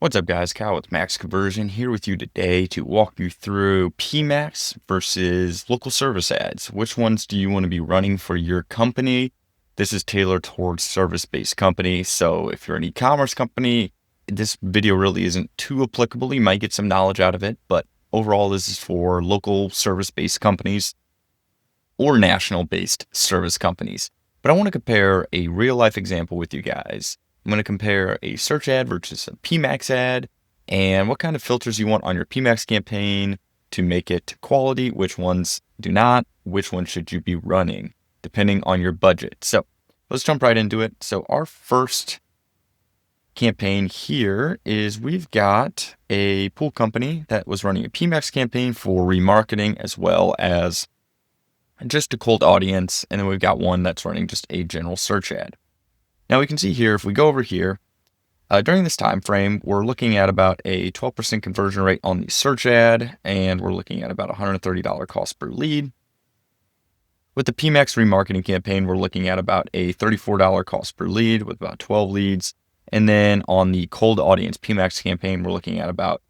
What's up, guys? Kyle with Max Conversion here with you today to walk you through PMAX versus local service ads. Which ones do you want to be running for your company? This is tailored towards service-based companies. So if you're an e-commerce company, this video really isn't too applicable. You might get some knowledge out of it, but overall, this is for local service-based companies or national-based service companies. But I want to compare a real-life example with you guys. I'm going to compare a search ad versus a PMAX ad and what kind of filters you want on your PMAX campaign to make it quality, which ones do not, which one should you be running, depending on your budget. So let's jump right into it. So our first campaign here is we've got a pool company that was running a PMAX campaign for remarketing as well as just a cold audience. And then we've got one that's running just a general search ad. Now we can see here, if we go over here, during this time frame, we're looking at about a 12% conversion rate on the search ad, and we're looking at about $130 cost per lead. With the PMAX remarketing campaign, we're looking at about a $34 cost per lead with about 12 leads. And then on the cold audience PMAX campaign, we're looking at about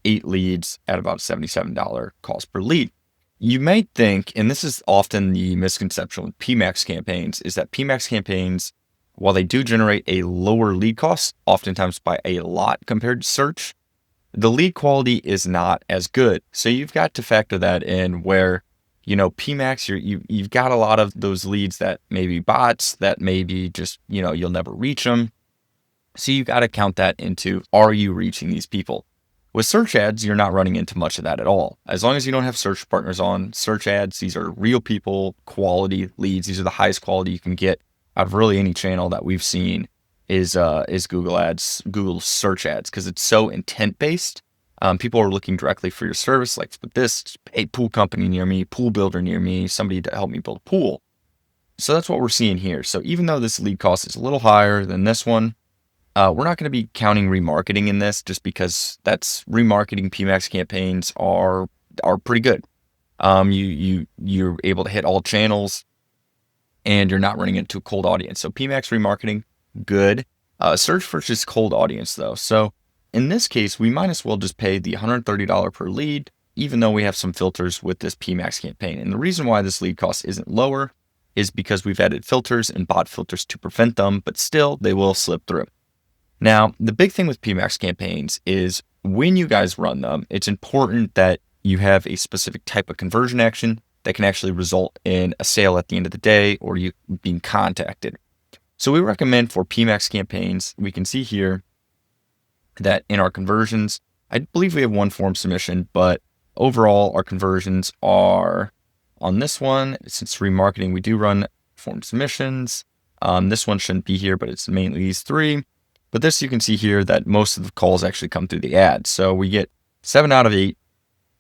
8 leads at about $77 cost per lead. You might think, and this is often the misconception with PMAX campaigns, is that PMAX campaigns, while they do generate a lower lead cost, oftentimes by a lot compared to search, the lead quality is not as good. So you've got to factor that in where, PMAX, you've got a lot of those leads that may be bots, that maybe just, you'll never reach them. So you got to count that into, are you reaching these people? With search ads, you're not running into much of that at all. As long as you don't have search partners on search ads, these are real people, quality leads. These are the highest quality you can get out of really any channel that we've seen is Google ads, Google search ads, because it's so intent based. People are looking directly for your service, like with this, a pool company near me, pool builder near me, somebody to help me build a pool. So that's what we're seeing here. So even though this lead cost is a little higher than this one, we're not going to be counting remarketing in this just because that's remarketing PMAX campaigns are pretty good. You're able to hit all channels, and you're not running into a cold audience. So PMAX remarketing, good. Search versus cold audience though. So in this case, we might as well just pay the $130 per lead, even though we have some filters with this PMAX campaign. And the reason why this lead cost isn't lower is because we've added filters and bot filters to prevent them, but still they will slip through. Now, the big thing with PMAX campaigns is when you guys run them, it's important that you have a specific type of conversion action that can actually result in a sale at the end of the day or you being contacted. So we recommend for PMAX campaigns, we can see here that in our conversions, I believe we have one form submission, but overall our conversions are on this one. Since remarketing, we do run form submissions. This one shouldn't be here, but it's mainly these three. But this, you can see here that most of the calls actually come through the ad. So we get 7 out of 8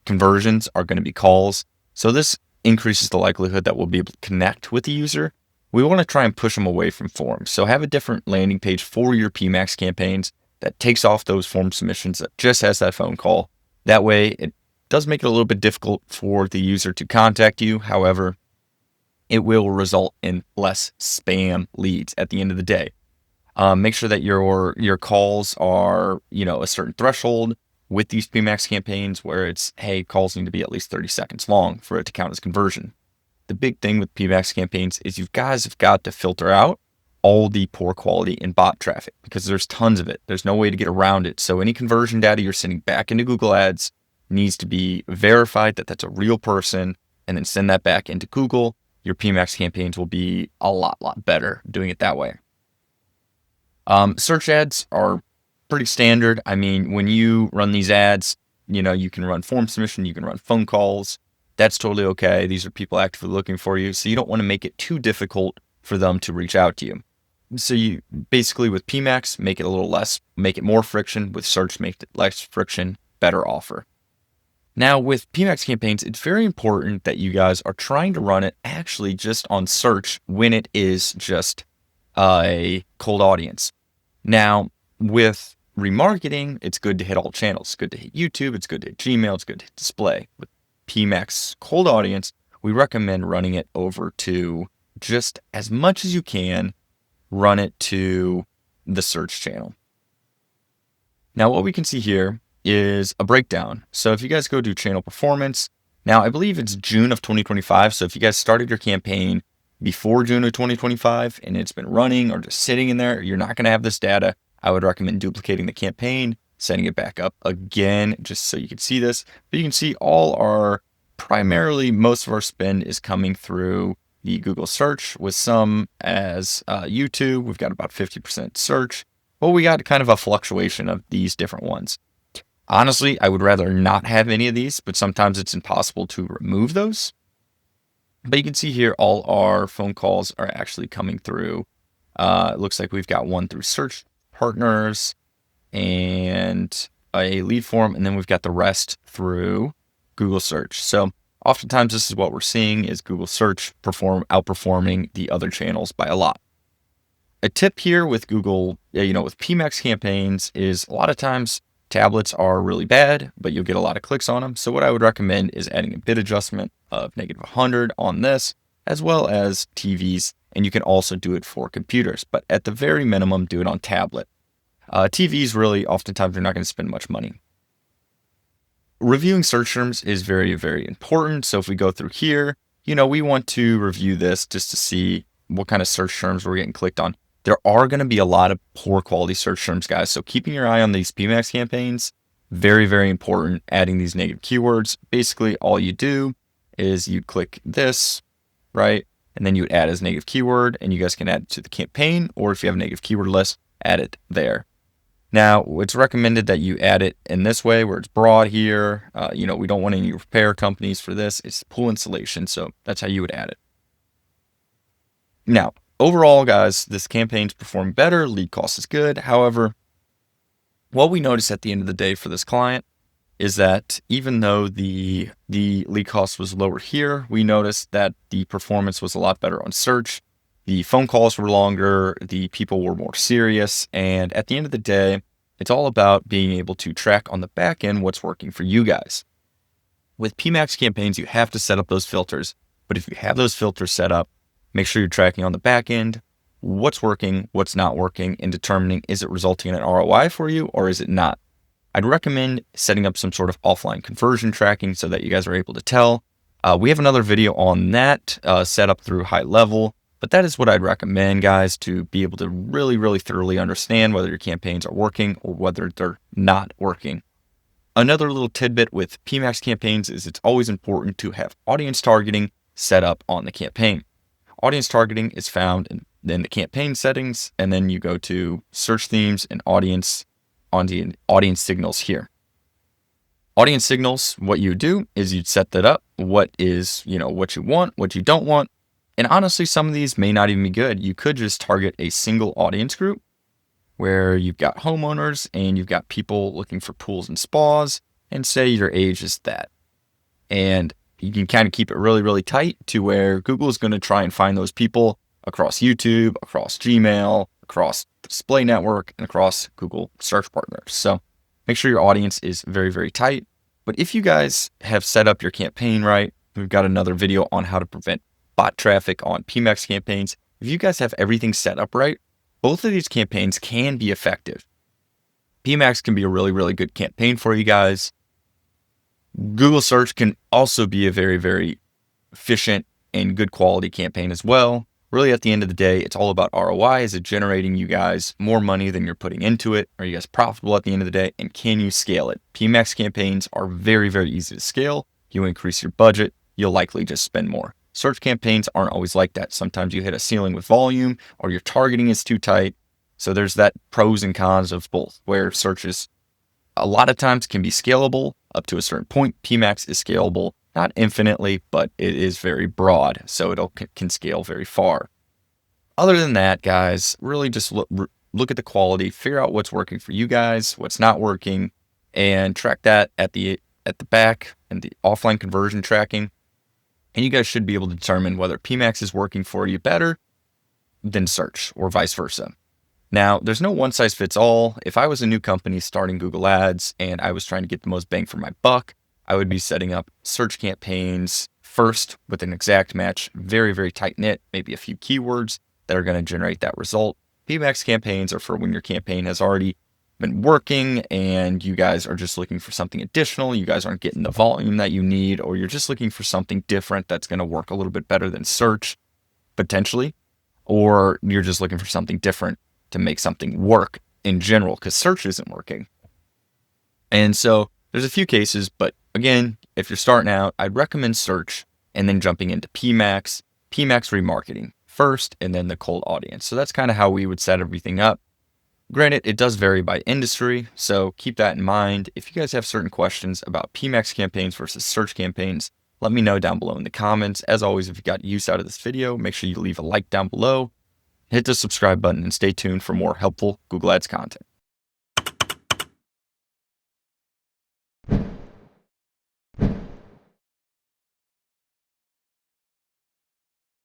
conversions are going to be calls. So this increases the likelihood that we'll be able to connect with the user. We want to try and push them away from forms. So have a different landing page for your PMAX campaigns that takes off those form submissions, that just has that phone call. That way, it does make it a little bit difficult for the user to contact you. However, it will result in less spam leads at the end of the day. Make sure that your calls are, a certain threshold with these PMAX campaigns where it's, hey, calls need to be at least 30 seconds long for it to count as conversion. The big thing with PMAX campaigns is you guys have got to filter out all the poor quality in bot traffic because there's tons of it. There's no way to get around it. So any conversion data you're sending back into Google Ads needs to be verified that that's a real person and then send that back into Google. Your PMAX campaigns will be a lot better doing it that way. Search ads are pretty standard. I mean, when you run these ads, you can run form submission, you can run phone calls. That's totally okay. These are people actively looking for you. So you don't want to make it too difficult for them to reach out to you. So you basically with PMAX, make it a little less, make it more friction. With search, make it less friction, better offer. Now with PMAX campaigns, it's very important that you guys are trying to run it actually just on search when it is just a cold audience. Now with remarketing, it's good to hit all channels. It's good to hit YouTube. It's good to hit Gmail. It's good to hit display. With PMAX cold audience, we recommend running it over to just as much as you can, run it to the search channel. Now, what we can see here is a breakdown. So if you guys go to channel performance, now I believe it's June of 2025. So if you guys started your campaign before June of 2025 and it's been running or just sitting in there, you're not going to have this data. I would recommend duplicating the campaign, setting it back up again, just so you can see this. But you can see most of our spend is coming through the Google search, with some as YouTube. We've got about 50% search. Well, we got kind of a fluctuation of these different ones. Honestly, I would rather not have any of these, but sometimes it's impossible to remove those. But you can see here, all our phone calls are actually coming through. It looks like we've got one through search partners and a lead form, and then we've got the rest through Google search. So oftentimes this is what we're seeing, is Google search outperforming the other channels by a lot. A tip here with Google, with PMAX campaigns, is a lot of times tablets are really bad, but you'll get a lot of clicks on them. So what I would recommend is adding a bid adjustment of -100 on this, as well as TVs. And you can also do it for computers, but at the very minimum, do it on tablet. TVs, really, oftentimes you're not going to spend much money. Reviewing search terms is very, very important. So if we go through here, we want to review this just to see what kind of search terms we're getting clicked on. There are going to be a lot of poor quality search terms, guys. So keeping your eye on these PMAX campaigns, very, very important. Adding these negative keywords. Basically, all you do is you click this, right? And then you would add as negative keyword, and you guys can add it to the campaign, or if you have a negative keyword list, add it there. Now, it's recommended that you add it in this way where it's broad here. We don't want any repair companies for this. It's pool installation, so that's how you would add it. Now, overall, guys, this campaign's performed better. Lead cost is good. However, what we noticed at the end of the day for this client is that even though the lead cost was lower here, we noticed that the performance was a lot better on search. The phone calls were longer, the people were more serious, and at the end of the day, it's all about being able to track on the back end what's working for you guys. With PMAX campaigns, you have to set up those filters, but if you have those filters set up, make sure you're tracking on the back end what's working, what's not working, and determining, is it resulting in an ROI for you or is it not? I'd recommend setting up some sort of offline conversion tracking so that you guys are able to tell. We have another video on that set up through high level. But that is what I'd recommend, guys, to be able to really, really thoroughly understand whether your campaigns are working or whether they're not working. Another little tidbit with PMAX campaigns is it's always important to have audience targeting set up on the campaign. Audience targeting is found in the campaign settings, and then you go to search themes and audience on the audience signals here. Audience signals, what you do is you'd set that up, what is, what you want, what you don't want. And honestly, some of these may not even be good. You could just target a single audience group where you've got homeowners and you've got people looking for pools and spas, and say your age is that. And you can kind of keep it really, really tight to where Google is going to try and find those people across YouTube, across Gmail, across Display Network, and across Google Search Partners. So make sure your audience is very, very tight. But if you guys have set up your campaign right, we've got another video on how to prevent bot traffic on PMAX campaigns. If you guys have everything set up right, both of these campaigns can be effective. PMAX can be a really, really good campaign for you guys. Google search can also be a very, very efficient and good quality campaign as well. Really, at the end of the day, it's all about ROI. Is it generating you guys more money than you're putting into it? Are you guys profitable at the end of the day? And can you scale it? PMAX campaigns are very, very easy to scale. You increase your budget, you'll likely just spend more. Search campaigns aren't always like that. Sometimes you hit a ceiling with volume or your targeting is too tight. So there's that pros and cons of both, where searches a lot of times can be scalable up to a certain point. PMAX is scalable, not infinitely, but it is very broad. So it can scale very far. Other than that, guys, really just look at the quality, figure out what's working for you guys, what's not working, and track that at the back and the offline conversion tracking. And you guys should be able to determine whether PMAX is working for you better than search or vice versa. Now, there's no one size fits all. If I was a new company starting Google Ads and I was trying to get the most bang for my buck, I would be setting up search campaigns first with an exact match, very, very tight knit, maybe a few keywords that are going to generate that result. PMAX campaigns are for when your campaign has already been working and you guys are just looking for something additional. You guys aren't getting the volume that you need, or you're just looking for something different that's going to work a little bit better than search, potentially, or you're just looking for something different to make something work in general because search isn't working. And so there's a few cases, but again, if you're starting out, I'd recommend search and then jumping into PMAX remarketing first, and then the cold audience. So that's kind of how we would set everything up. Granted, it does vary by industry, so keep that in mind. If you guys have certain questions about PMAX campaigns versus search campaigns, let me know down below in the comments. As always, if you got use out of this video, make sure you leave a like down below, hit the subscribe button, and stay tuned for more helpful Google Ads content.